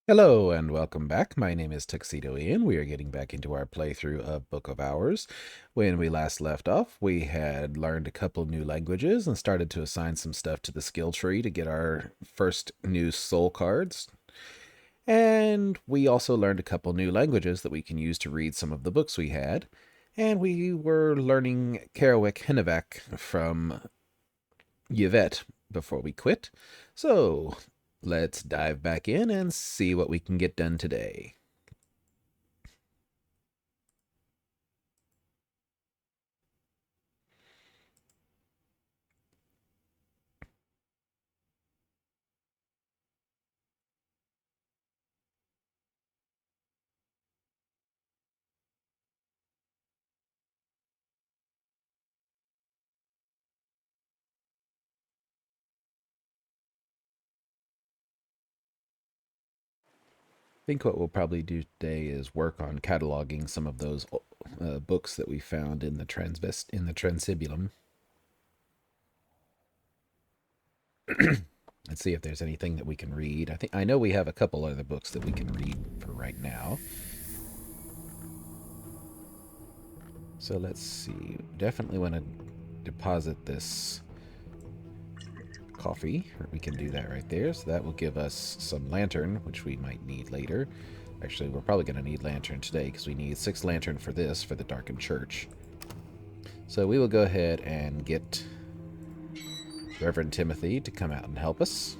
Hello and welcome back. My name is Tuxedo Ian. We are getting back into our playthrough of Book of Hours. When we last left off, we had learned a couple new languages and started to assign some stuff to the skill tree to get our first new soul cards. And we also learned a couple new languages that we can use to read some of the books we had. And we were learning Kerouac Hennevac from Yvette before we quit. So let's dive back in and see what we can get done today. I think what we'll probably do today is work on cataloging some of those books that we found in the Transibulum. Let's see if there's anything that we can read. I know we have a couple other books that we can read for right now. So let's see. Definitely want to deposit this coffee. We can do that right there. So that will give us some lantern, which we might need later. Actually, we're probably going to need lantern today because we need 6 lantern for this, for the darkened church. So we will go ahead and get Reverend Timothy to come out and help us.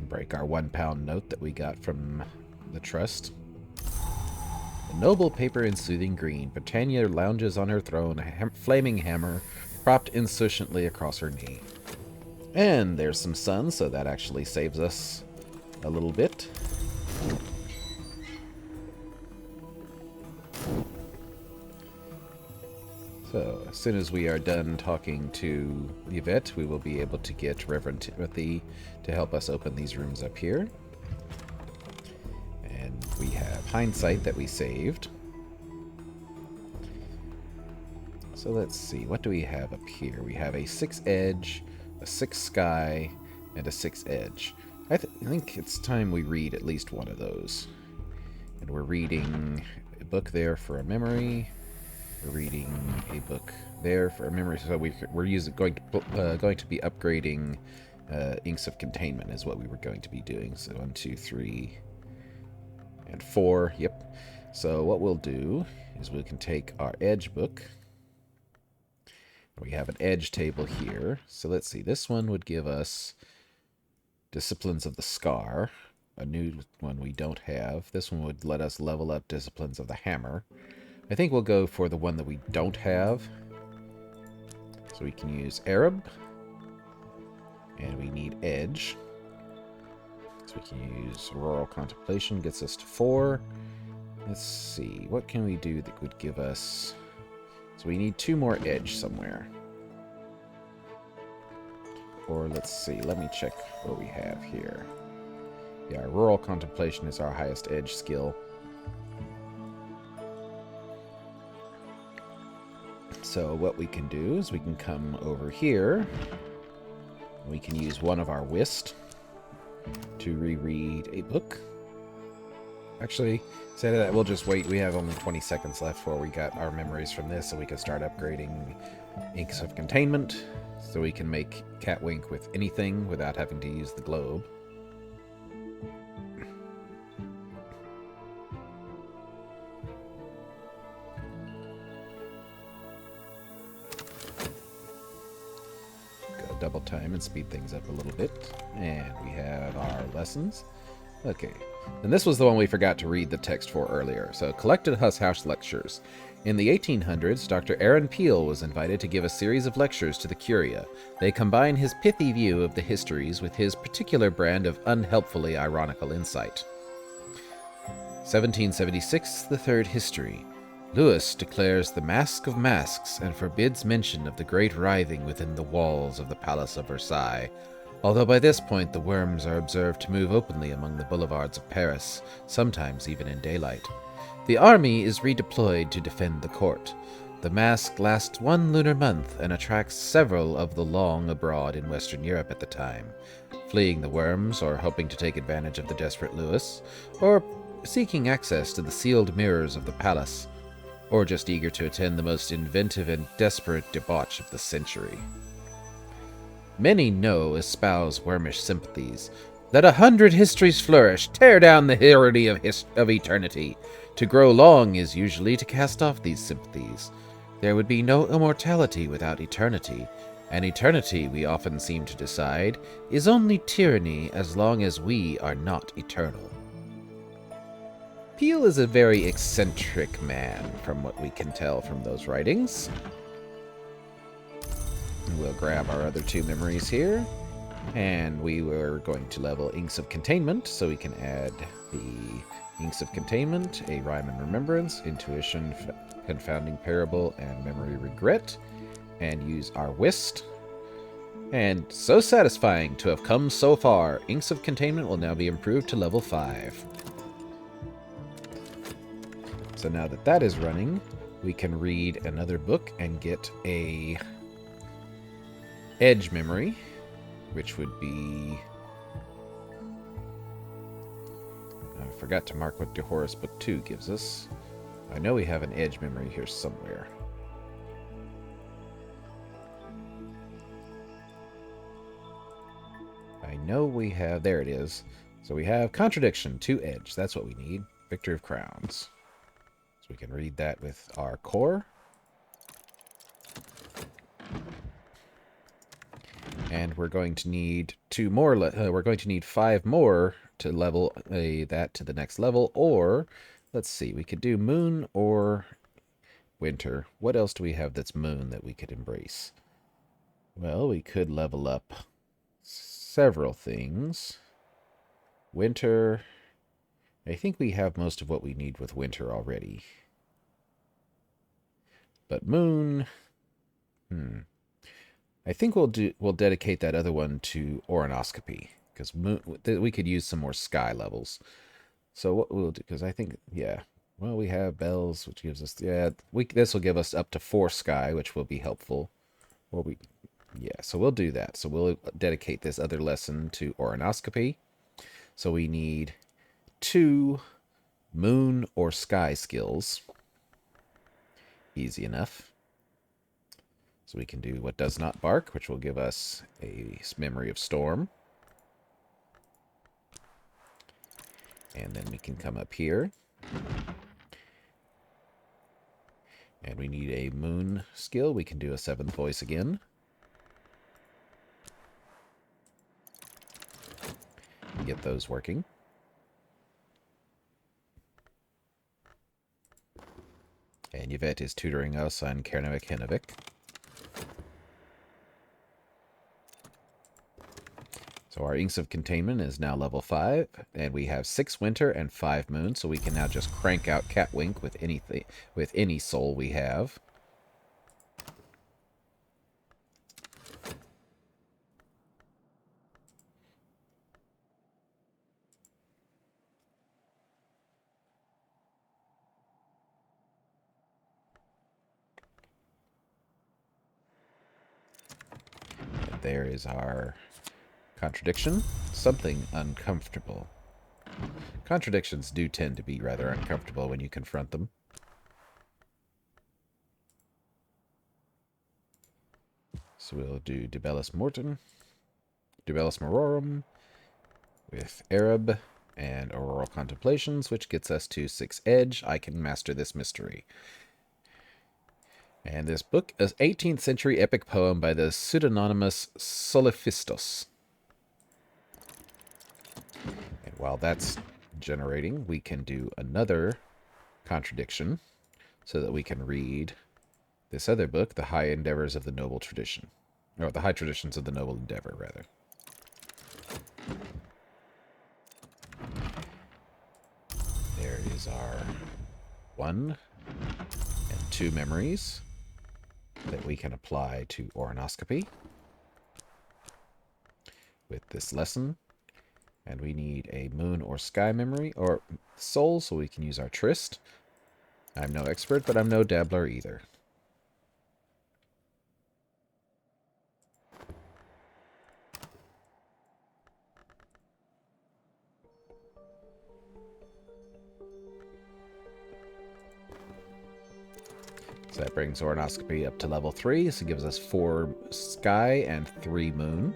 Break our £1 note that we got from the trust. The noble paper in soothing green, Britannia lounges on her throne, a flaming hammer propped insouciantly across her knee. And there's some sun, so that actually saves us a little bit. So, as soon as we are done talking to Yvette, we will be able to get Reverend Timothy to help us open these rooms up here. And we have hindsight that we saved. So let's see, what do we have up here? We have a 6 edge, a 6 sky, and a 6 edge. I think it's time we read at least one of those. And we're reading a book there for a memory. We're reading a book there for a memory. So we're going to be upgrading Inks of Containment is what we were going to be doing. So 1, 2, 3, and 4. Yep. So what we'll do is we can take our edge book. We have an edge table here. So let's see. This one would give us Disciplines of the Scar, a new one we don't have. This one would let us level up Disciplines of the Hammer. I think we'll go for the one that we don't have. So we can use Arab. And we need Edge. So we can use Rural Contemplation, gets us to 4. Let's see, what can we do that would give us... So we need 2 more Edge somewhere. Or let's see, let me check what we have here. Yeah, Rural Contemplation is our highest Edge skill. So what we can do is we can come over here. We can use one of our Whist to reread a book. Actually, say that we'll just wait. We have only 20 seconds left before we got our memories from this, so we can start upgrading Inks of Containment, so we can make Catwink with anything without having to use the globe. Go double time and speed things up a little bit. And we have our lessons. Okay. And this was the one we forgot to read the text for earlier. So, Collected House Lectures. In the 1800s, Dr. Aaron Peel was invited to give a series of lectures to the Curia. They combine his pithy view of the histories with his particular brand of unhelpfully ironical insight. 1776, the third history. Lewis declares the mask of masks and forbids mention of the great writhing within the walls of the Palace of Versailles, although by this point the worms are observed to move openly among the boulevards of Paris, sometimes even in daylight. The army is redeployed to defend the court. The mask lasts 1 lunar month and attracts several of the long abroad in Western Europe at the time, fleeing the worms or hoping to take advantage of the desperate Lewis, or seeking access to the sealed mirrors of the palace, or just eager to attend the most inventive and desperate debauch of the century. Many know espouse wormish sympathies, that 100 histories flourish, tear down the hierarchy of eternity. To grow long is usually to cast off these sympathies. There would be no immortality without eternity, and eternity, we often seem to decide, is only tyranny as long as we are not eternal. Peel is a very eccentric man, from what we can tell from those writings. We'll grab our other 2 memories here, and we were going to level Inks of Containment, so we can add the Inks of Containment, a Rhyme and Remembrance, Intuition, Confounding Parable, and Memory Regret, and use our Whist. And so satisfying to have come so far, Inks of Containment will now be improved to level 5. So now that that is running, we can read another book and get a Edge memory, which would be... I forgot to mark what DeHorace Book 2 gives us. I know we have an Edge memory here somewhere. I know we have... There it is. So we have Contradiction, 2 Edge. That's what we need. Victory of Crowns. So we can read that with our core. And we're going to need 2 more. We're going to need 5 more to level that to the next level. Or, let's see, we could do Moon or Winter. What else do we have that's Moon that we could embrace? Well, we could level up several things. Winter. I think we have most of what we need with Winter already. But Moon... I think we'll dedicate that other one to Oronoscopy, because we could use some more sky levels. So what we'll do, because I think, yeah, well, we have bells, which gives us, yeah, this will give us up to 4 sky, which will be helpful. So we'll do that. So we'll dedicate this other lesson to Oronoscopy. So we need 2 moon or sky skills. Easy enough. So we can do What Does Not Bark, which will give us a Memory of Storm. And then we can come up here. And we need a Moon skill. We can do a 7th Voice again. Get those working. And Yvette is tutoring us on Kernovik Hennovik. So our Inks of Containment is now level 5, and we have 6 Winter and 5 Moon, so we can now just crank out Catwink with any soul we have. And there is our Contradiction. Something uncomfortable. Contradictions do tend to be rather uncomfortable when you confront them. So we'll do Dubellus Mororum with Arab and Auroral Contemplations, which gets us to 6 Edge. I can master this mystery. And this book is 18th century epic poem by the pseudonymous Soliphistos. And while that's generating, we can do another contradiction so that we can read this other book, The High Endeavors of the Noble Tradition. Or The High Traditions of the Noble Endeavor, rather. There is our 1 and 2 memories that we can apply to Oronoscopy with this lesson. And we need a moon or sky memory, or soul, so we can use our Tryst. I'm no expert, but I'm no dabbler either. So that brings ornoscopy up to level 3. So it gives us 4 sky and 3 moon.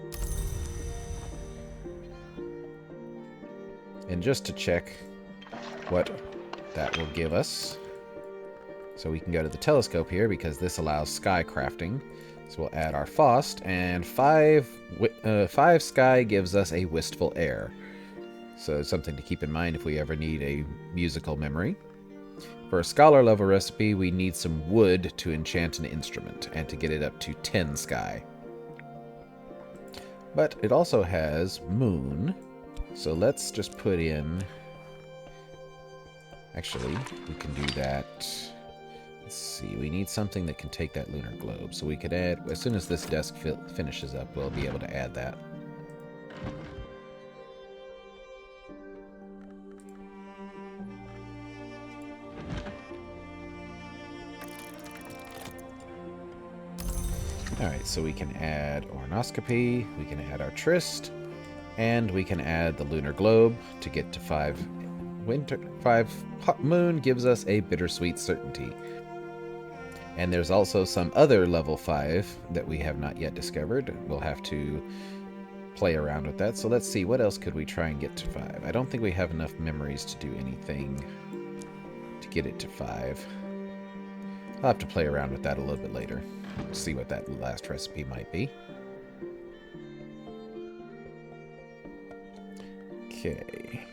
And just to check what that will give us, so we can go to the telescope here because this allows sky crafting. So we'll add our Faust, and 5 sky gives us a wistful air. So something to keep in mind if we ever need a musical memory. For a scholar level recipe, we need some wood to enchant an instrument, and to get it up to 10 sky. But it also has moon, so let's just put in... Actually, we can do that. Let's see, we need something that can take that lunar globe, so we could add... As soon as this desk finishes up, we'll be able to add that. Alright, so we can add ornoscopy, we can add our tryst, and we can add the lunar globe to get to 5 moon gives us a bittersweet certainty. And there's also some other level 5 that we have not yet discovered. We'll have to play around with that. So let's see, what else could we try and get to 5? I don't think we have enough memories to do anything to get it to 5. I'll have to play around with that a little bit later. See what that last recipe might be. Okay.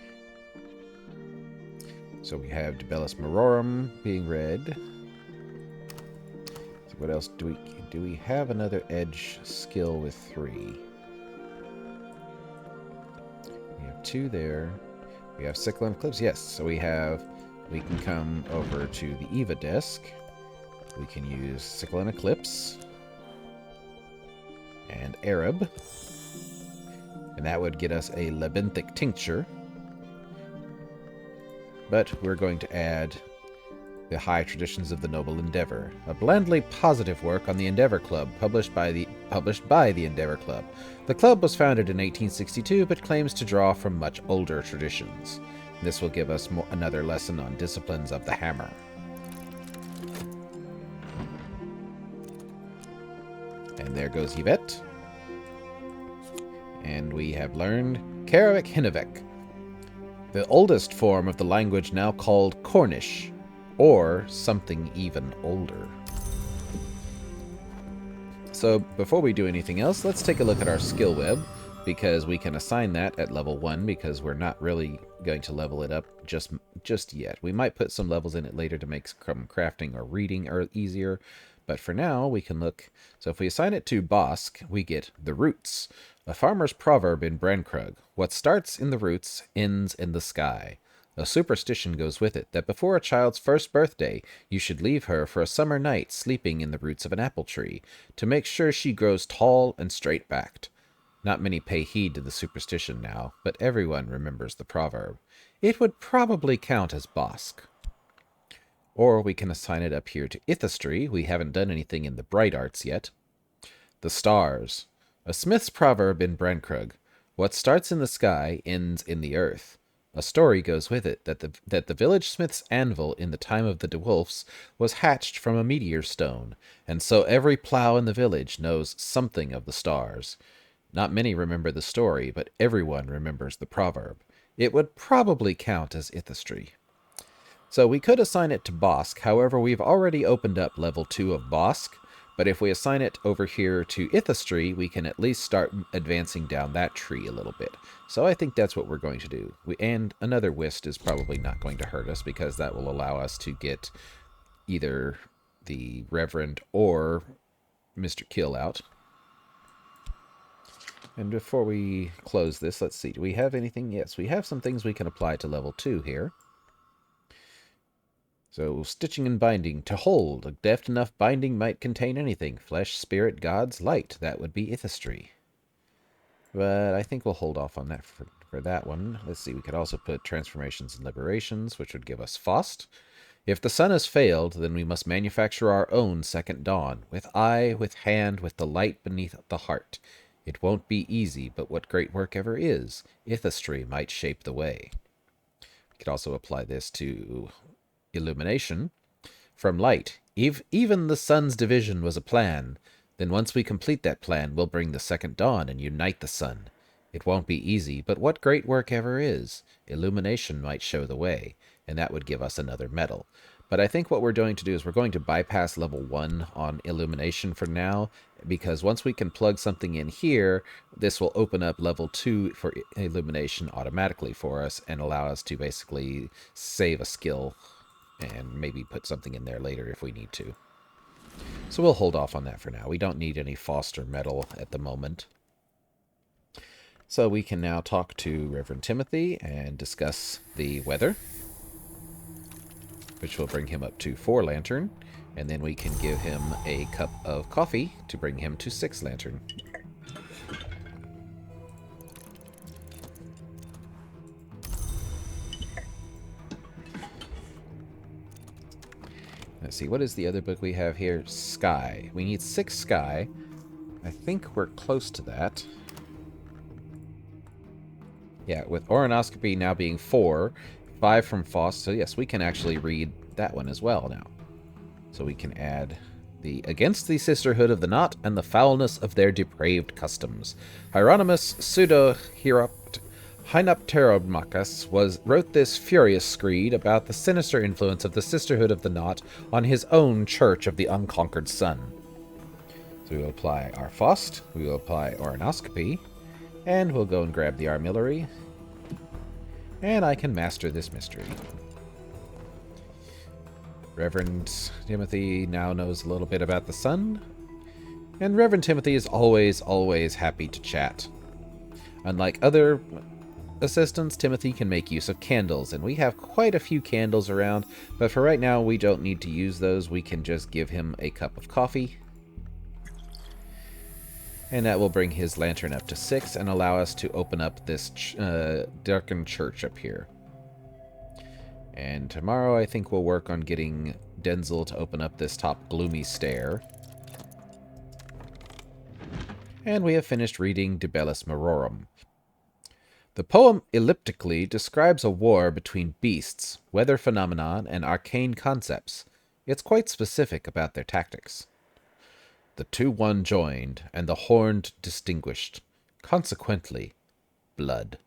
So we have Debellus Mororum being red. So what else do we have another edge skill with 3? We have 2 there. We have Sickle and Eclipse. Yes, so we can come over to the Eva desk. We can use Sickle and Eclipse and Arab, and that would get us a Labyrinthic Tincture. But we're going to add the High Traditions of the Noble Endeavor, a blandly positive work on the Endeavor Club, published by the Endeavor Club. The club was founded in 1862, but claims to draw from much older traditions. This will give us another lesson on disciplines of the hammer. And there goes Yvette. And we have learned Kerovik Hinavek, the oldest form of the language now called Cornish, or something even older. So before we do anything else, let's take a look at our skill web, because we can assign that at level 1, because we're not really going to level it up just yet. We might put some levels in it later to make some crafting or reading easier, but for now we can look. So if we assign it to Bosk, we get the roots, a farmer's proverb in Brankrug. What starts in the roots ends in the sky. A superstition goes with it that before a child's first birthday, you should leave her for a summer night sleeping in the roots of an apple tree, to make sure she grows tall and straight-backed. Not many pay heed to the superstition now, but everyone remembers the proverb. It would probably count as Bosk. Or we can assign it up here to Ithastry. We haven't done anything in the bright arts yet. The stars. A smith's proverb in Brankrug. What starts in the sky ends in the earth. A story goes with it that the village smith's anvil in the time of the DeWolfs was hatched from a meteor stone, and so every plow in the village knows something of the stars. Not many remember the story, but everyone remembers the proverb. It would probably count as Ithastry. So we could assign it to Bosk, however we've already opened up level 2 of Bosk, but if we assign it over here to Ithastry, we can at least start advancing down that tree a little bit. So I think that's what we're going to do. And another Whist is probably not going to hurt us, because that will allow us to get either the Reverend or Mr. Kill out. And before we close this, let's see, do we have anything? Yes, we have some things we can apply to level 2 here. So, stitching and binding. To hold. A deft enough binding might contain anything. Flesh, spirit, gods, light. That would be Ithastry. But I think we'll hold off on that for that one. Let's see, we could also put transformations and liberations, which would give us Faust. If the sun has failed, then we must manufacture our own second dawn. With eye, with hand, with the light beneath the heart. It won't be easy, but what great work ever is. Ithastry might shape the way. We could also apply this to illumination. From light, Even the sun's division was a plan. Then once we complete that plan, we'll bring the second dawn and unite the sun. It won't be easy, but what great work ever is? Illumination might show the way, and that would give us another medal. But I think what we're going to do is we're going to bypass level 1 on illumination for now, because once we can plug something in here, this will open up level 2 for illumination automatically for us and allow us to basically save a skill and maybe put something in there later if we need to. So we'll hold off on that for now. We don't need any Foster medal at the moment. So we can now talk to Reverend Timothy and discuss the weather, which will bring him up to 4 lantern, and then we can give him a cup of coffee to bring him to 6 lantern. Let's see, what is the other book we have here? Sky. We need 6 Sky. I think we're close to that. Yeah, with Oronoscopy now being 4, 5 from Faust, so yes, we can actually read that one as well now. So we can add the Against the Sisterhood of the Knot and the Foulness of Their Depraved Customs. Hieronymus Hinopteromachus wrote this furious screed about the sinister influence of the Sisterhood of the Knot on his own Church of the Unconquered Sun. So we will apply our Faust, we will apply Oronoscopy, and we'll go and grab the Armillary, and I can master this mystery. Reverend Timothy now knows a little bit about the sun, and Reverend Timothy is always happy to chat. Unlike other assistants, Timothy can make use of candles, and we have quite a few candles around, but for right now we don't need to use those. We can just give him a cup of coffee, and that will bring his lantern up to 6 and allow us to open up this darkened church up here. And tomorrow I think we'll work on getting Denzel to open up this top gloomy stair. And we have finished reading De Bellis Mororum. The poem elliptically describes a war between beasts, weather phenomenon, and arcane concepts. It's quite specific about their tactics. The 2-1 joined, and the horned distinguished. Consequently, blood.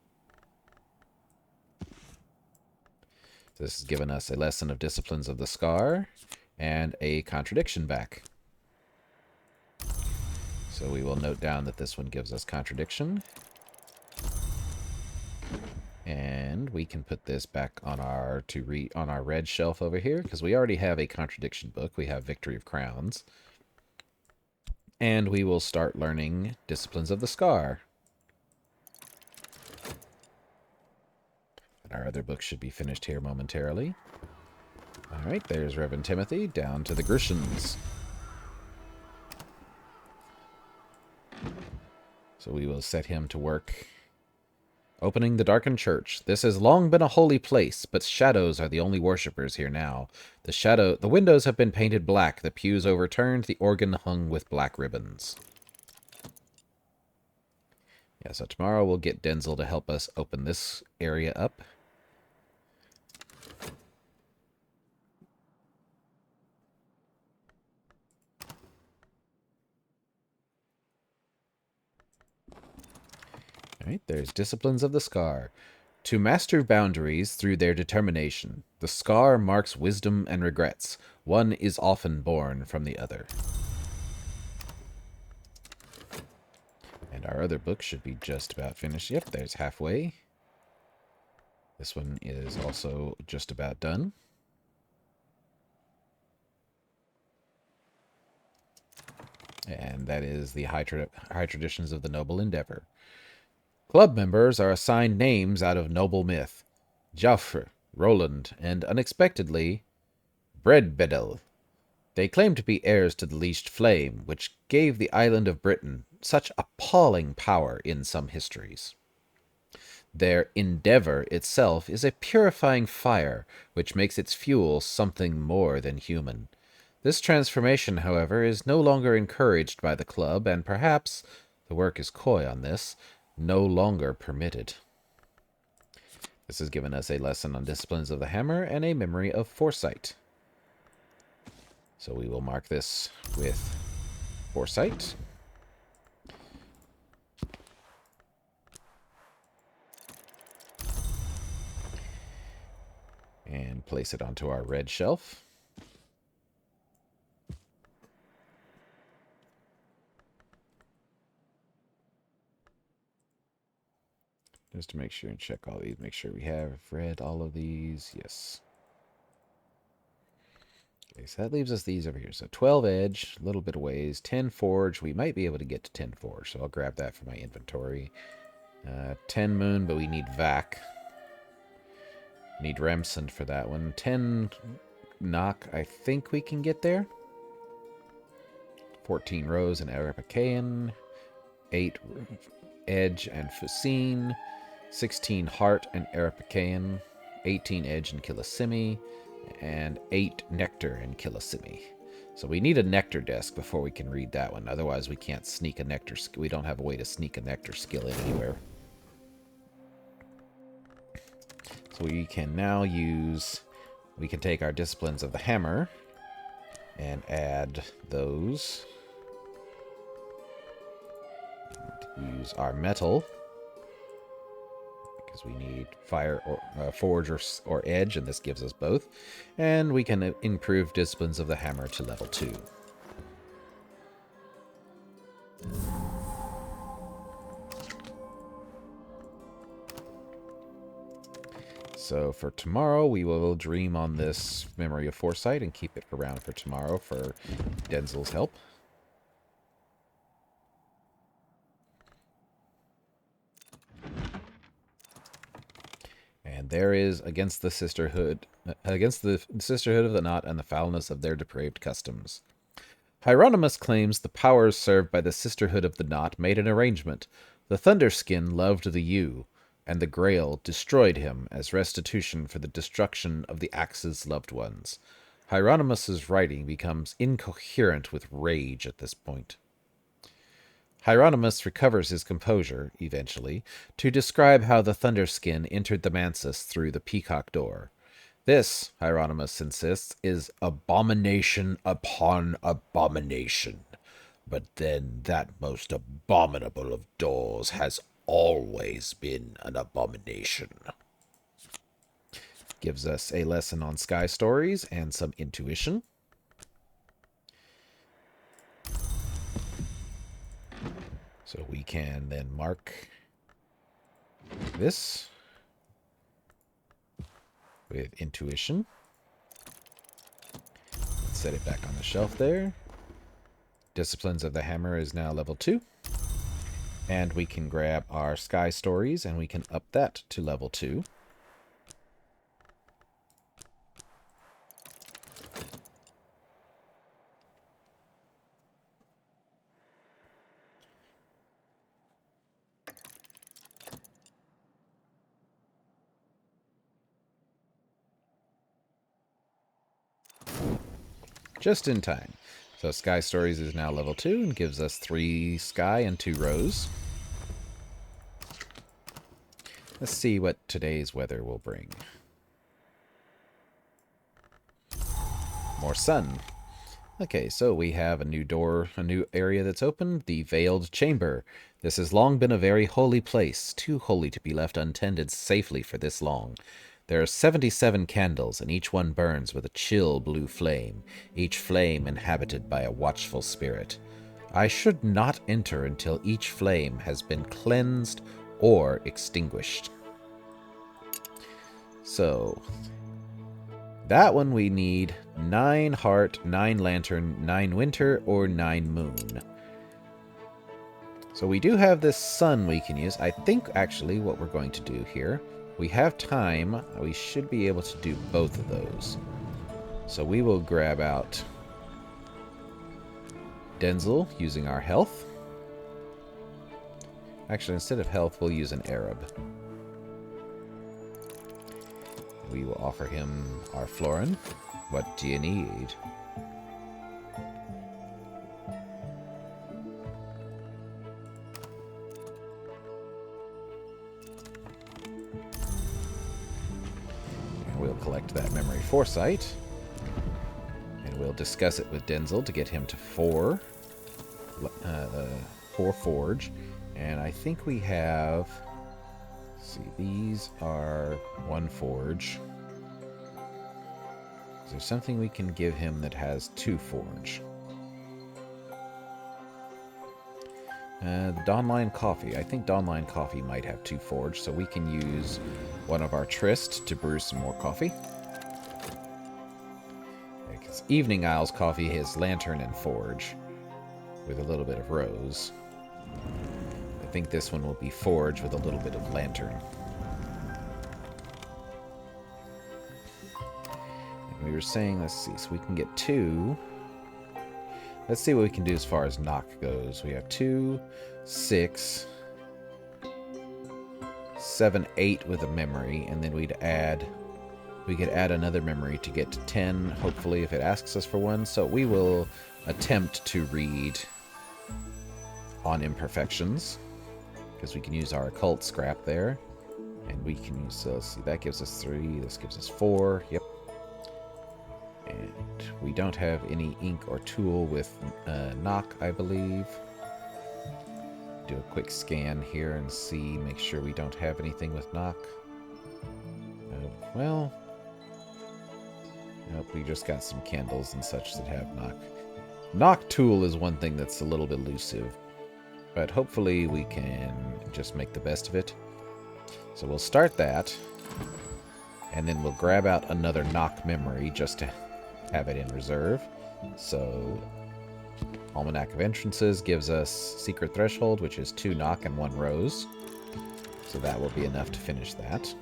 This has given us a lesson of disciplines of the scar, and a contradiction back. So we will note down that this one gives us contradiction. And we can put this back on our red shelf over here, because we already have a contradiction book. We have Victory of Crowns. And we will start learning Disciplines of the Scar. And our other book should be finished here momentarily. Alright, there's Reverend Timothy, down to the Grishans. So we will set him to work opening the darkened church. This has long been a holy place, but shadows are the only worshippers here now. The windows have been painted black, the pews overturned, the organ hung with black ribbons. Yeah, so tomorrow we'll get Denzel to help us open this area up. Alright, there's Disciplines of the Scar. To master boundaries through their determination, the scar marks wisdom and regrets. One is often born from the other. And our other book should be just about finished. Yep, there's halfway. This one is also just about done. And that is the High Traditions of the Noble Endeavor. Club members are assigned names out of noble myth. Joffre, Roland, and unexpectedly, Breadbedel. They claim to be heirs to the leashed flame, which gave the island of Britain such appalling power in some histories. Their endeavor itself is a purifying fire, which makes its fuel something more than human. This transformation, however, is no longer encouraged by the club, and perhaps, the work is coy on this, no longer permitted. This has given us a lesson on Disciplines of the Hammer and a memory of foresight. So we will mark this with foresight. And place it onto our red shelf. Just to make sure and check all these. Make sure we have read all of these. Yes. Okay, so that leaves us these over here. So 12 edge, a little bit of ways. 10 forge. We might be able to get to 10 forge, so I'll grab that from my inventory. 10 moon, but we need vac. Need Remsen for that one. 10 knock, I think we can get there. 14 rose and Arapacaean. 8 edge and Fusine. 16 heart and Arapacaean. 18 edge and Kilisimi. And 8 nectar and Kilisimi. So we need a nectar desk before we can read that one. Otherwise we can't sneak a nectar. We don't have a way to sneak a nectar skill in anywhere. So we can now use... We can take our disciplines of the hammer and add those. And use our metal, because we need fire or forge or edge, and this gives us both. And we can improve disciplines of the hammer to level 2. So for tomorrow, we will dream on this Memory of Foresight and keep it around for tomorrow for Denzel's help. And there is against the Sisterhood of the Knot and the foulness of their depraved customs. Hieronymus claims the powers served by the Sisterhood of the Knot made an arrangement. The Thunderskin loved the Yew, and the Grail destroyed him as restitution for the destruction of the Axe's loved ones. Hieronymus's writing becomes incoherent with rage at this point. Hieronymus recovers his composure, eventually, to describe how the Thunderskin entered the Mansus through the Peacock Door. This, Hieronymus insists, is abomination upon abomination. But then that most abominable of doors has always been an abomination. Gives us a lesson on sky stories and some intuition. So we can then mark this with intuition. Set it back on the shelf there. Disciplines of the Hammer is now level 2. And we can grab our Sky Stories and we can up that to level 2. Just in time. So Sky Stories is now level 2 and gives us 3 sky and 2 rose. Let's see what today's weather will bring. More sun. Okay, so we have a new door, a new area that's opened, the Veiled Chamber. This has long been a very holy place, too holy to be left untended safely for this long. There are 77 candles, and each one burns with a chill blue flame, each flame inhabited by a watchful spirit. I should not enter until each flame has been cleansed or extinguished. So, that one we need 9 heart, 9 lantern, 9 winter, or 9 moon. So we do have this sun we can use. I think actually what we're going to do here, we have time. We should be able to do both of those. So we will grab out Denzel using our health. Actually, instead of health, we'll use an Arab. We will offer him our Florin. What do you need? And we'll collect that memory foresight. And we'll We'll discuss it with Denzel to get him to 4 forge. And I think we have... Let's see, these are 1 forge. Is there something we can give him that has 2 forge? The Dawnline Coffee. I think Dawnline Coffee might have 2 forge, so we can use one of our Tryst to brew some more coffee. Because Evening Isle's coffee has Lantern and Forge, with a little bit of Rose. I think this one will be Forge with a little bit of Lantern. And we were saying, let's see, so we can get 2... Let's see what we can do as far as knock goes. We have 2, 6, 7, 8 with a memory, and then we could add another memory to get to 10, hopefully, if it asks us for one. So we will attempt to read on imperfections, because we can use our occult scrap there. And we can use, let's see, that gives us 3, this gives us 4, yep. And we don't have any ink or tool with knock, I believe. Do a quick scan here and see, make sure we don't have anything with knock. Well, nope, we just got some candles and such that have knock. Knock tool is one thing that's a little bit elusive, but hopefully we can just make the best of it. So we'll start that, and then we'll grab out another knock memory just to have it in reserve. So Almanac of Entrances gives us Secret Threshold, which is 2 knock and 1 rose. So that will be enough to finish that.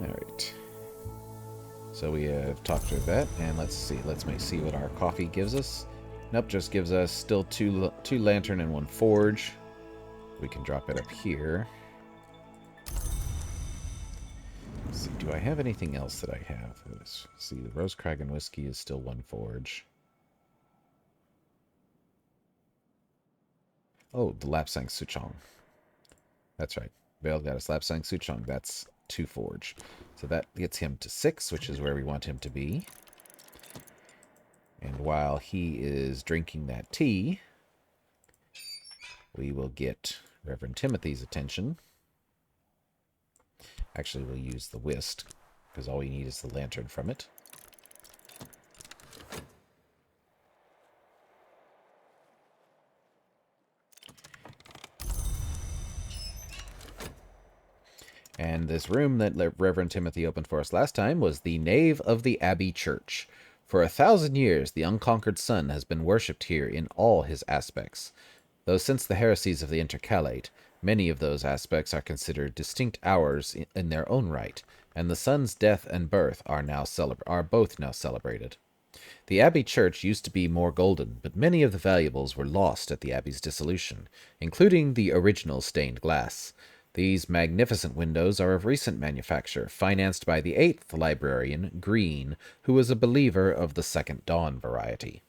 Alright. So we have talked through that, and let's see what our coffee gives us. Nope, just gives us still two lantern and 1 forge. We can drop it up here. Let's see, do I have anything else that I have? Let's see, the Rose Crag and Whiskey is still 1 forge. Oh, the Lapsang Souchong. That's right. Bale got us Lapsang Souchong. That's 2 forge. So that gets him to 6, which is where we want him to be. And while he is drinking that tea, we will get Reverend Timothy's attention. Actually, we'll use the whisk, because all we need is the lantern from it. And this room that Reverend Timothy opened for us last time was the nave of the Abbey Church. For 1,000 years, the unconquered sun has been worshipped here in all his aspects. Though since the heresies of the intercalate, many of those aspects are considered distinct hours in their own right, and the sun's death and birth are both now celebrated. The Abbey Church used to be more golden, but many of the valuables were lost at the Abbey's dissolution, including the original stained glass. These magnificent windows are of recent manufacture, financed by the 8th Librarian, Green, who was a believer of the Second Dawn variety.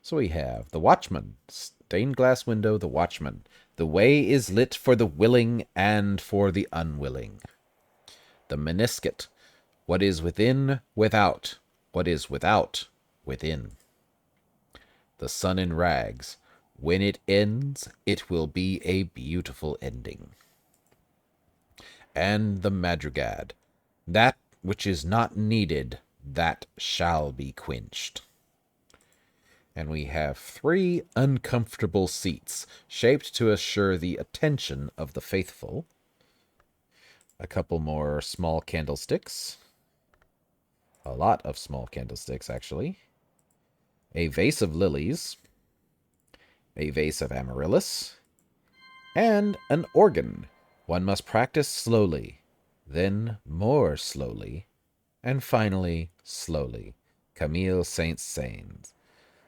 So we have the Watchman, stained glass window, the Watchman. The way is lit for the willing and for the unwilling. The Menisket, what is within, without, what is without, within. The Sun in Rags, when it ends, it will be a beautiful ending. And the Madrigad, that which is not needed, that shall be quenched. And we have 3 uncomfortable seats, shaped to assure the attention of the faithful. A couple more small candlesticks. A lot of small candlesticks, actually. A vase of lilies. A vase of amaryllis. And an organ. One must practice slowly, then more slowly, and finally slowly. Camille Saint-Saëns.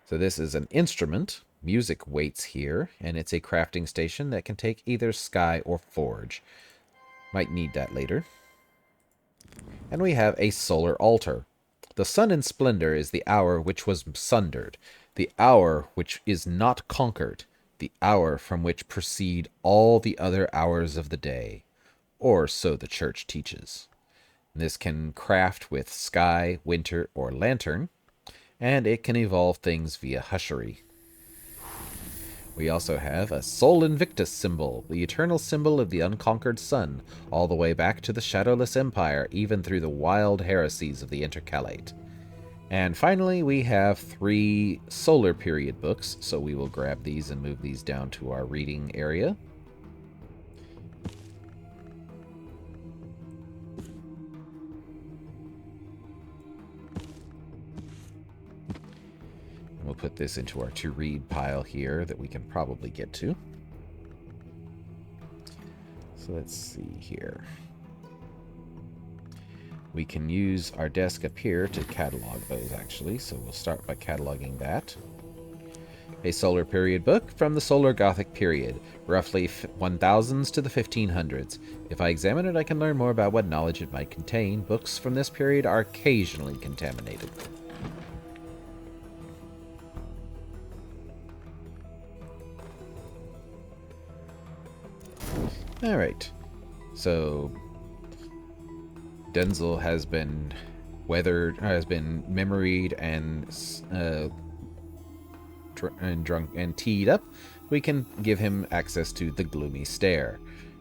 So this is an instrument. Music waits here, and it's a crafting station that can take either sky or forge. Might need that later. And we have a solar altar. The sun in splendor is the hour which was sundered, the hour which is not conquered, the hour from which proceed all the other hours of the day. Or so the church teaches. This can craft with sky, winter, or lantern, and it can evolve things via hushery. We also have a Sol Invictus symbol, the eternal symbol of the unconquered sun, all the way back to the Shadowless Empire, even through the wild heresies of the Intercalate. And finally, we have 3 Solar Period books, so we will grab these and move these down to our reading area. We'll put this into our to-read pile here that we can probably get to. So let's see here. We can use our desk up here to catalog those, actually, so we'll start by cataloging that. A Solar Period book from the Solar Gothic period, roughly 1000s to the 1500s. If I examine it, I can learn more about what knowledge it might contain. Books from this period are occasionally contaminated. Alright, so Denzel has been memoried and drunk and teed up. We can give him access to the Gloomy Stair.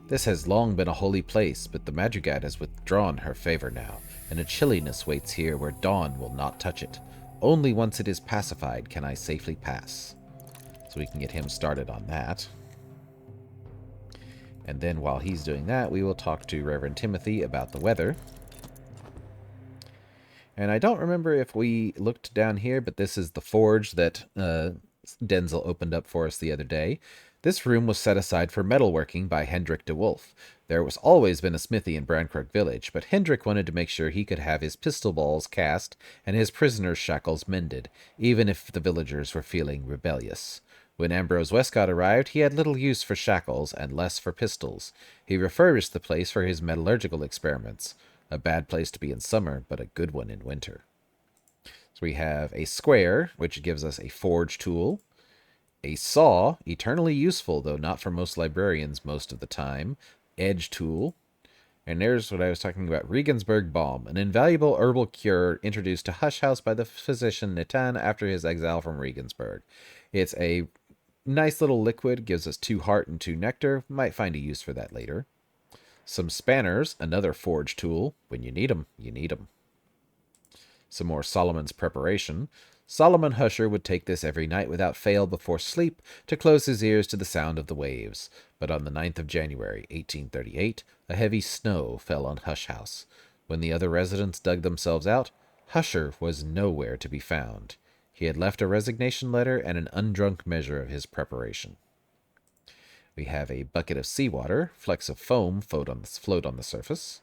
This has long been a holy place, but the Madrigal has withdrawn her favor now, and a chilliness waits here where dawn will not touch it. Only once it is pacified can I safely pass. So we can get him started on that. And then while he's doing that, we will talk to Reverend Timothy about the weather. And I don't remember if we looked down here, but this is the forge that Denzel opened up for us the other day. This room was set aside for metalworking by Hendrik de Wolf. There was always been a smithy in Brandcrook village, but Hendrik wanted to make sure he could have his pistol balls cast and his prisoners' shackles mended, even if the villagers were feeling rebellious. When Ambrose Westcott arrived, he had little use for shackles and less for pistols. He refurbished the place for his metallurgical experiments. A bad place to be in summer, but a good one in winter. So we have a square, which gives us a forge tool. A saw, eternally useful, though not for most librarians most of the time. Edge tool. And there's what I was talking about, Regensburg Balm, an invaluable herbal cure introduced to Hush House by the physician Nitan after his exile from Regensburg. It's a nice little liquid, gives us 2 heart and 2 nectar. Might find a use for that later. Some spanners, another forge tool. When you need 'em, you need 'em. Some more Solomon's preparation. Solomon Husher would take this every night without fail before sleep to close his ears to the sound of the waves. But on the 9th of January, 1838, a heavy snow fell on Hush House. When the other residents dug themselves out, Husher was nowhere to be found. He had left a resignation letter and an undrunk measure of his preparation. We have a bucket of seawater, flecks of foam float on the surface,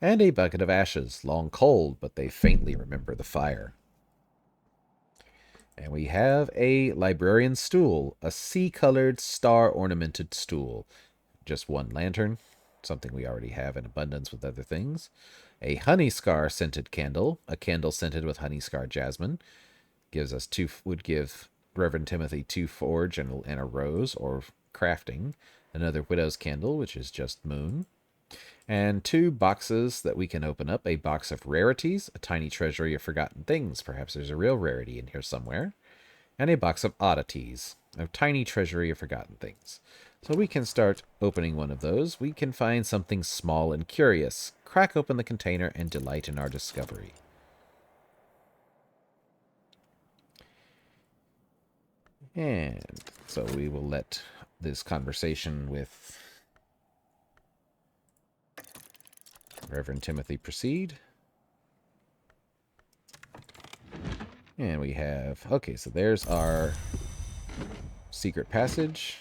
and a bucket of ashes, long cold, but they faintly remember the fire. And we have a librarian stool, a sea-colored, star-ornamented stool. Just 1 lantern, something we already have in abundance with other things. A honey scar scented candle, a candle scented with honey scar jasmine. Would give Reverend Timothy 2 forge and a rose, or crafting. Another widow's candle, which is just moon. And 2 boxes that we can open up. A box of rarities, a tiny treasury of forgotten things. Perhaps there's a real rarity in here somewhere. And a box of oddities, a tiny treasury of forgotten things. So we can start opening one of those. We can find something small and curious. Crack open the container and delight in our discovery. And so we will let this conversation with Reverend Timothy proceed. And we have, okay, so there's our secret passage.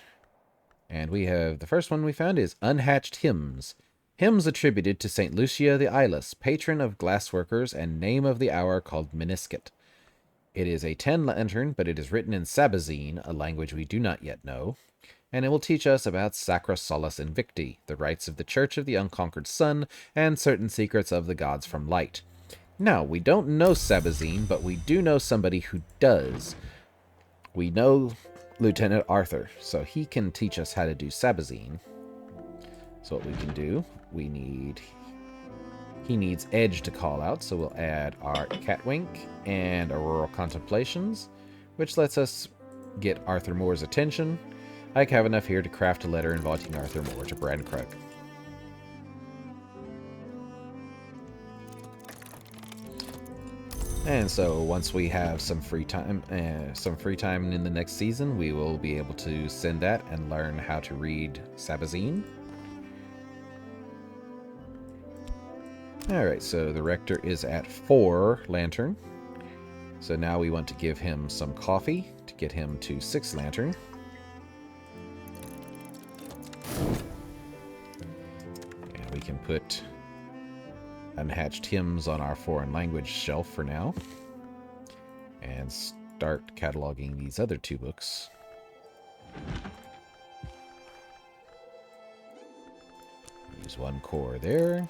And we have, the first one we found is Unhatched Hymns. Hymns attributed to St. Lucia the Eyeless, patron of glassworkers and name of the hour called Meniscate. It is a 10 lantern, but it is written in Sabazine, a language we do not yet know, and it will teach us about Sacra Solus Invicti, the rites of the Church of the Unconquered Sun, and certain secrets of the gods from light. Now, we don't know Sabazine, but we do know somebody who does. We know Lieutenant Arthur, so he can teach us how to do Sabazine. So what we can do, he needs Edge to call out, so we'll add our Catwink and Auroral Contemplations, which lets us get Arthur Moore's attention. I have enough here to craft a letter inviting Arthur Moore to Brandkrug. And so once we have some free time in the next season, we will be able to send that and learn how to read Sabazine. Alright, so the Rector is at 4 Lantern. So now we want to give him some coffee to get him to 6 Lantern. And we can put Unhatched Hymns on our foreign language shelf for now. And start cataloging these other 2 books. Use 1 core there.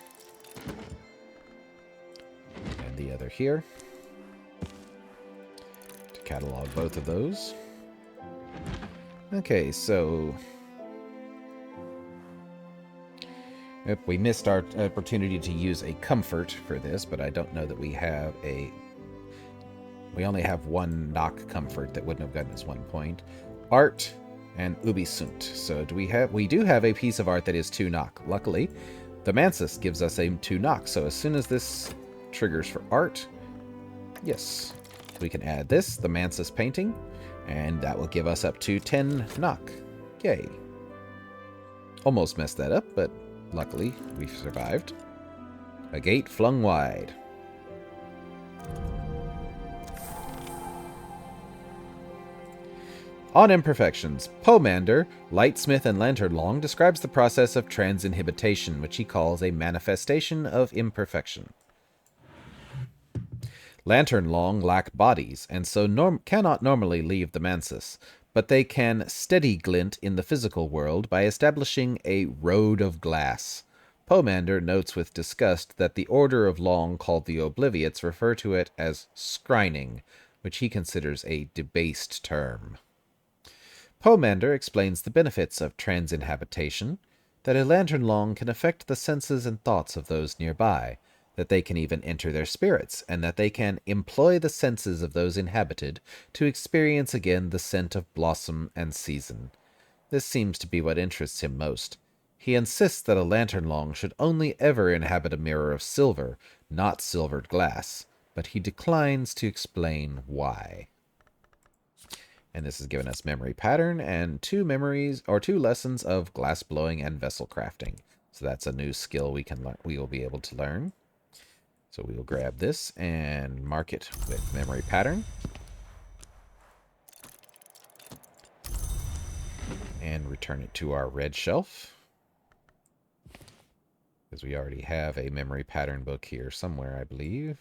And the other here. To catalog both of those. Okay, so we missed our opportunity to use a comfort for this, but I don't know that we have a... We only have 1 knock comfort that wouldn't have gotten us 1 point. Art and Ubisunt. So we do have a piece of art that is 2 knock. Luckily, the Mansus gives us a 2 knock. So as soon as this triggers for art, yes, we can add this, the Mansus painting, and that will give us up to 10 knock. Yay. Almost messed that up, but luckily, we survived. A gate flung wide. On imperfections, Pomander, Lightsmith and Lanternlong describes the process of transinhibitation, which he calls a manifestation of imperfection. Lanternlong lack bodies, and so cannot normally leave the Mansus, but they can steady glint in the physical world by establishing a road of glass. Pomander notes with disgust that the Order of Long called the Obliviates refer to it as scrining, which he considers a debased term. Pomander explains the benefits of transinhabitation, that a Lanternlong can affect the senses and thoughts of those nearby, that they can even enter their spirits, and that they can employ the senses of those inhabited to experience again the scent of blossom and season. This seems to be what interests him most. He insists that a Lanternlong should only ever inhabit a mirror of silver, not silvered glass, but he declines to explain why. And this has given us memory pattern and 2 lessons of glass blowing and vessel crafting. So that's a new skill we will be able to learn. So we will grab this and mark it with memory pattern. And return it to our red shelf. Because we already have a memory pattern book here somewhere, I believe.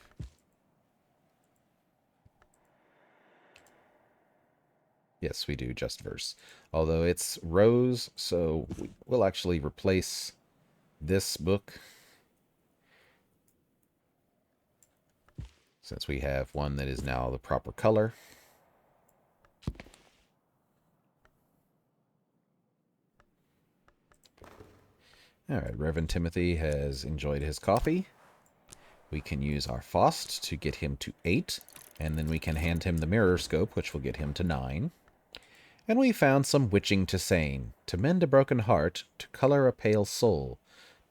Yes, we do, just verse. Although it's rows, so we'll actually replace this book. Since we have one that is now the proper color. Alright, Reverend Timothy has enjoyed his coffee. We can use our Faust to get him to 8, and then we can hand him the Mirror Scope, which will get him to 9. And we found some Witching to Sane, to mend a broken heart, to color a pale soul,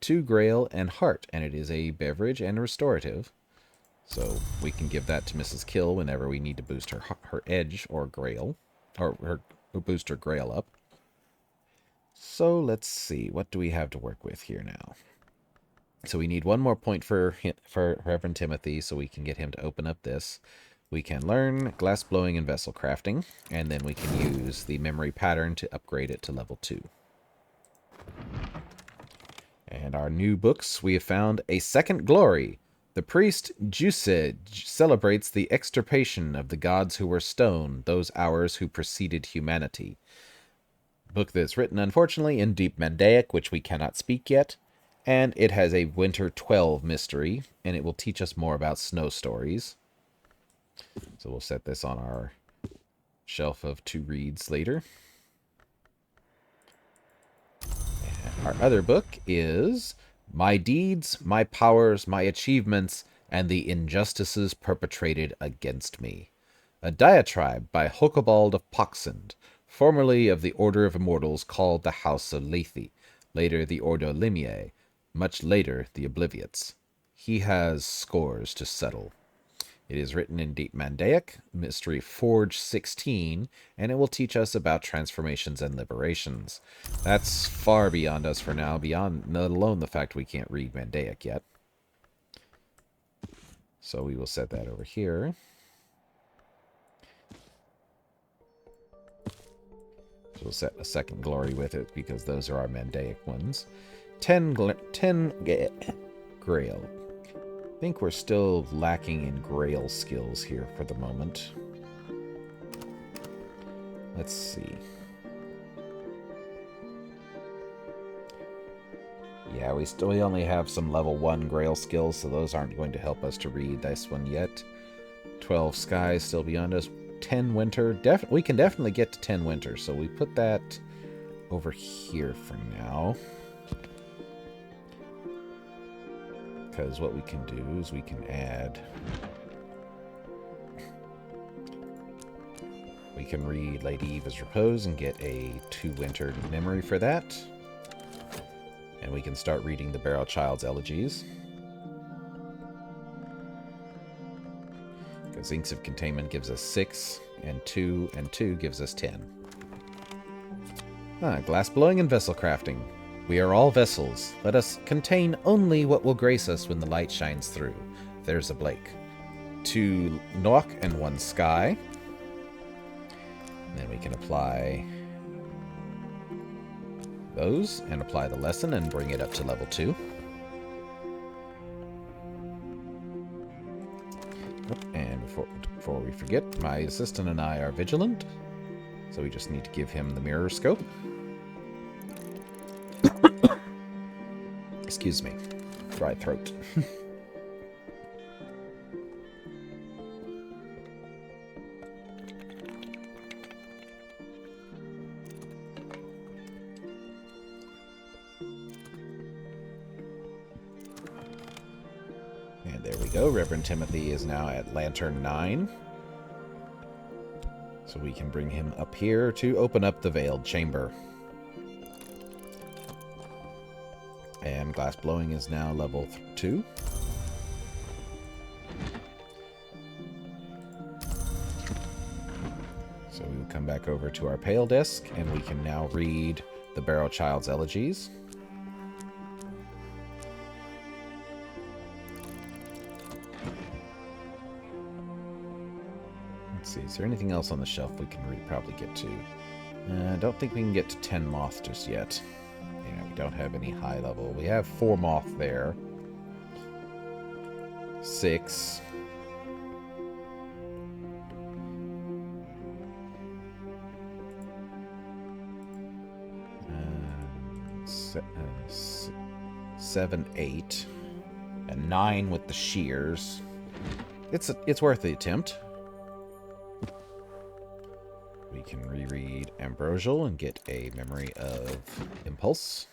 2 Grail and Heart, and it is a beverage and restorative. So we can give that to Mrs. Kill whenever we need to boost her edge or Grail, or boost her Grail up. So let's see, what do we have to work with here now? So we need 1 more point for Reverend Timothy, so we can get him to open up this. We can learn glass blowing and vessel crafting, and then we can use the memory pattern to upgrade it to level 2. And our new books, we have found A Second Glory. The priest Jused celebrates the extirpation of the gods who were stone, those hours who preceded humanity. Book that's written, unfortunately, in Deep Mandaic, which we cannot speak yet. And it has a Winter 12 mystery, and it will teach us more about snow stories. So we'll set this on our shelf of to reads later. And our other book is My Deeds, My Powers, My Achievements, and the Injustices Perpetrated Against Me. A diatribe by Hokobald of Poxend, formerly of the Order of Immortals called the House of Lethe, later the Ordo Limiae, much later the Obliviots. He has scores to settle. It is written in Deep Mandaic, Mystery Forge 16, and it will teach us about transformations and liberations. That's far beyond us for now, beyond let alone the fact we can't read Mandaic yet. So we will set that over here. So we'll set a second glory with it because those are our Mandaic ones. 10 Grail. I think we're still lacking in Grail skills here for the moment. Let's see. Yeah, we only have some level 1 Grail skills, so those aren't going to help us to read this one yet. 12 Skies still beyond us. 10 Winter. We can definitely get to 10 Winter, so we put that over here for now. Because what we can do is we can add... We can read Lady Eva's Repose and get a 2 Winter memory for that. And we can start reading the Barrow Child's Elegies. Because Inks of Containment gives us 6, and 2 gives us 10. Glass blowing and vessel crafting. We are all vessels. Let us contain only what will grace us when the light shines through. There's a Blake. 2 Nock and 1 Sky. And then we can apply those and apply the lesson and bring it up to level 2. And before we forget, my assistant and I are vigilant. So we just need to give him the mirror scope. Excuse me. Dry throat. And there we go. Reverend Timothy is now at Lantern 9. So we can bring him up here to open up the Veiled Chamber. And Glass Blowing is now level 2. So we will come back over to our Pale Desk, and we can now read the Barrow Child's Elegies. Let's see, is there anything else on the shelf we can probably get to? I don't think we can get to 10 Moth just yet. Yeah, we don't have any high level. We have 4 Moth there. 6. Seven, 8. And 9 with the shears. It's worth the attempt. We can reread Ambrosial and get a memory of Impulse.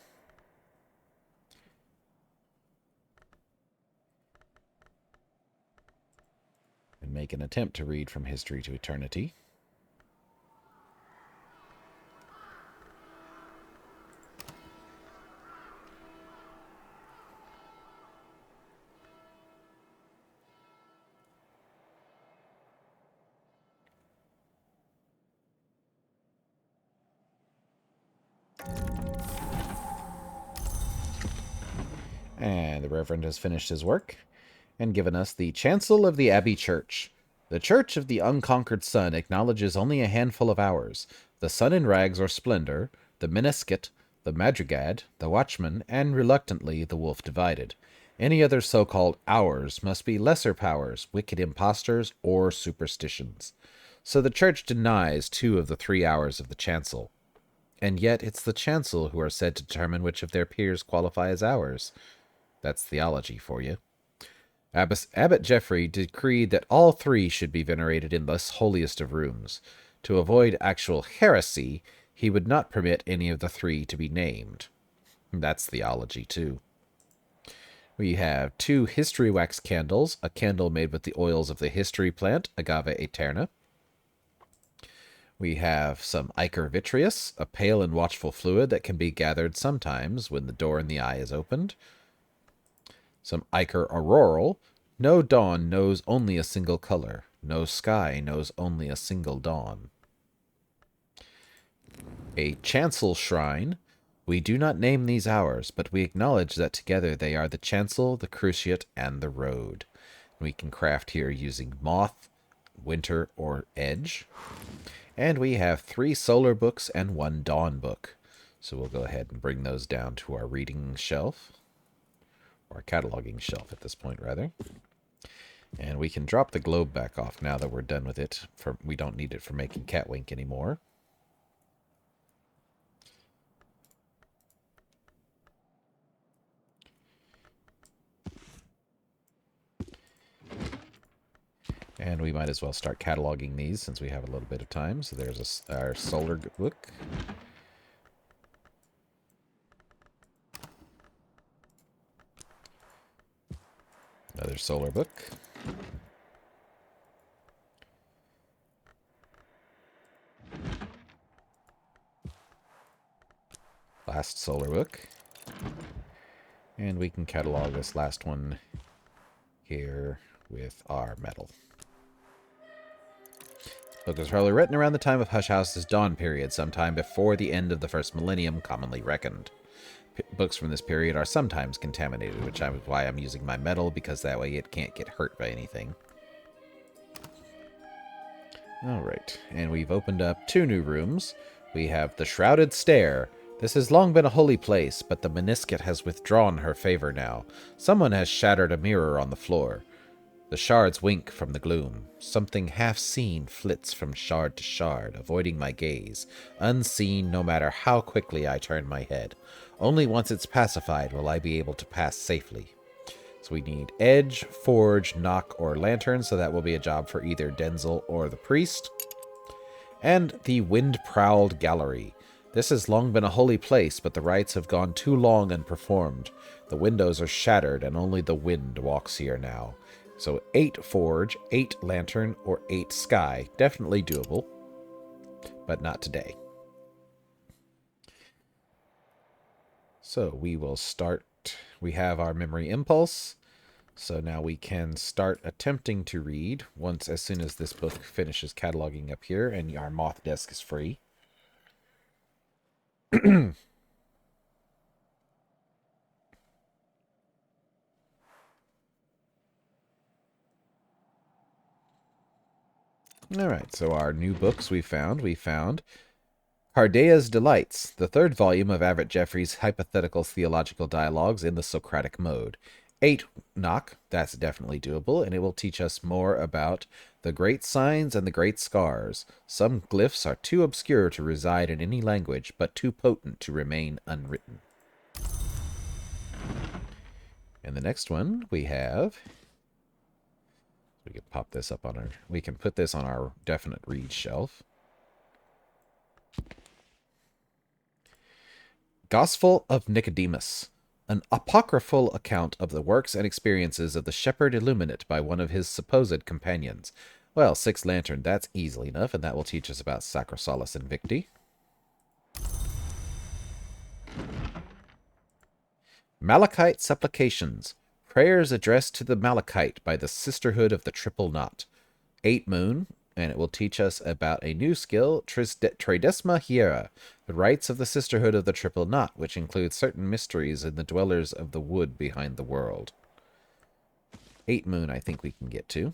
And make an attempt to read From History to Eternity. And the Reverend has finished his work and given us the Chancel of the Abbey Church. The Church of the Unconquered Sun acknowledges only a handful of hours: the sun in rags or splendor, the Miniscit, the Madrigad, the Watchman, and, reluctantly, the Wolf Divided. Any other so-called hours must be lesser powers, wicked impostors, or superstitions. So the Church denies 2 of the 3 hours of the Chancel. And yet it's the chancel who are said to determine which of their peers qualify as ours. That's theology for you. Abbot Geoffrey decreed that all three should be venerated in this holiest of rooms. To avoid actual heresy, he would not permit any of the three to be named. That's theology, too. We have 2 history wax candles, a candle made with the oils of the history plant, Agave aeterna. We have some ichor vitreous, a pale and watchful fluid that can be gathered sometimes when the door in the eye is opened. Some ichor auroral. No dawn knows only a single color. No sky knows only a single dawn. A chancel shrine. We do not name these ours, but we acknowledge that together they are the chancel, the cruciate, and the road. We can craft here using moth, winter, or edge. And we have 3 solar books and 1 dawn book. So we'll go ahead and bring those down to our reading shelf. Or cataloging shelf at this point, rather. And we can drop the globe back off now that we're done with it. We don't need it for making catwink anymore. And we might as well start cataloging these since we have a little bit of time. So there's our solar book. Another solar book. Last solar book. And we can catalog this last one here with our metal. The book was probably written around the time of Hush House's dawn period, sometime before the end of the first millennium, commonly reckoned. Books from this period are sometimes contaminated, which is why I'm using my metal, because that way it can't get hurt by anything. Alright, and we've opened up 2 new rooms. We have the Shrouded Stair. This has long been a holy place, but the Meniscate has withdrawn her favor now. Someone has shattered a mirror on the floor. The shards wink from the gloom. Something half-seen flits from shard to shard, avoiding my gaze, unseen no matter how quickly I turn my head. Only once it's pacified will I be able to pass safely. So we need edge, forge, knock, or lantern, so that will be a job for either Denzel or the priest. And the Wind-Prowled Gallery. This has long been a holy place, but the rites have gone too long unperformed. The windows are shattered, and only the wind walks here now. So 8 forge, 8 lantern, or 8 sky. Definitely doable, but not today. So we will start. We have our memory impulse. So now we can start attempting to read as soon as this book finishes cataloging up here and our moth desk is free. Alright, so our new books we found Cardea's Delights, the 3rd volume of Abbot Geoffrey's hypothetical theological dialogues in the Socratic mode. 8 knock, that's definitely doable, and it will teach us more about the great signs and the great scars. Some glyphs are too obscure to reside in any language, but too potent to remain unwritten. And the next one we have... We can pop this up on we can put this on our definite read shelf. Gospel of Nicodemus, an apocryphal account of the works and experiences of the shepherd illuminate by one of his supposed companions. Well, 6 lantern, that's easily enough, and that will teach us about Sacrosalis Invicti. Malachite Supplications, prayers addressed to the Malachite by the Sisterhood of the Triple Knot. 8 moon, and it will teach us about a new skill, Tridesma Hiera, the rites of the Sisterhood of the Triple Knot, which includes certain mysteries in the dwellers of the wood behind the world. 8 moon I think we can get to.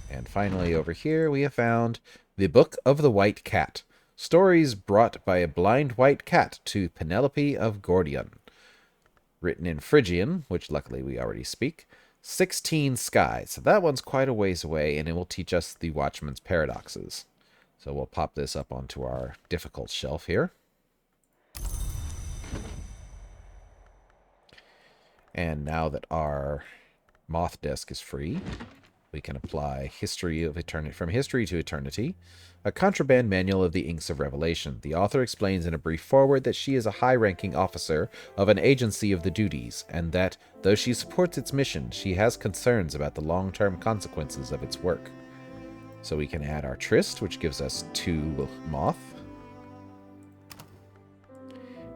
And finally over here we have found the Book of the White Cat, stories brought by a blind white cat to Penelope of Gordion. Written in Phrygian, which luckily we already speak. 16 skies. So that one's quite a ways away, and it will teach us the Watchman's Paradoxes. So we'll pop this up onto our difficult shelf here. And now that our moth desk is free, we can apply History of Eternity, From History to Eternity, a contraband manual of the Inks of Revelation. The author explains in a brief foreword that she is a high-ranking officer of an agency of the duties, and that, though she supports its mission, she has concerns about the long-term consequences of its work. So we can add our Tryst, which gives us 2 moth.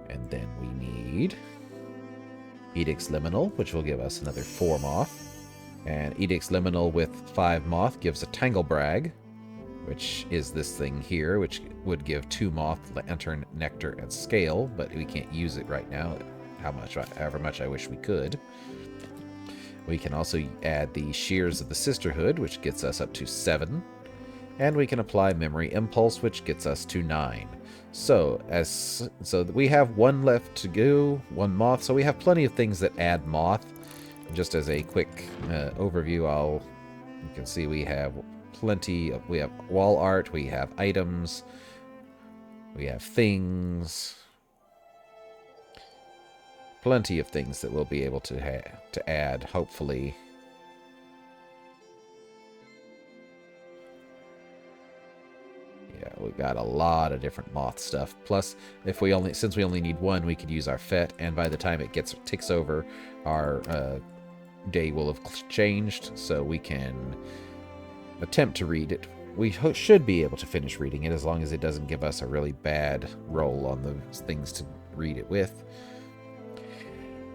And then we need Edict's Liminal, which will give us another 4 moth. And Edict's Liminal with 5 moth gives a Tanglebrag, which is this thing here, which would give 2 moth, lantern, nectar, and scale, but we can't use it right now, however much I wish we could. We can also add the Shears of the Sisterhood, which gets us up to 7. And we can apply Memory Impulse, which gets us to 9. So we have 1 left to go, 1 moth, so we have plenty of things that add moth. Just as a quick overview, you can see we have we have wall art, we have items, we have things, plenty of things that we'll be able to add, hopefully. Yeah, we got a lot of different moth stuff. Plus, since we only need 1, we could use our FET, and by the time it ticks over, our day will have changed, so we can attempt to read it. We should be able to finish reading it as long as it doesn't give us a really bad roll on the things to read it with.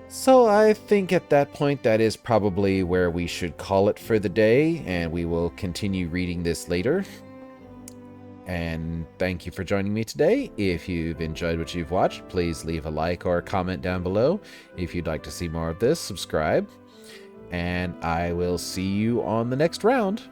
So I think at that point that is probably where we should call it for the day, and we will continue reading this later. And thank you for joining me today. If you've enjoyed what you've watched, please leave a like or a comment down below. If you'd like to see more of this, subscribe. And I will see you on the next round.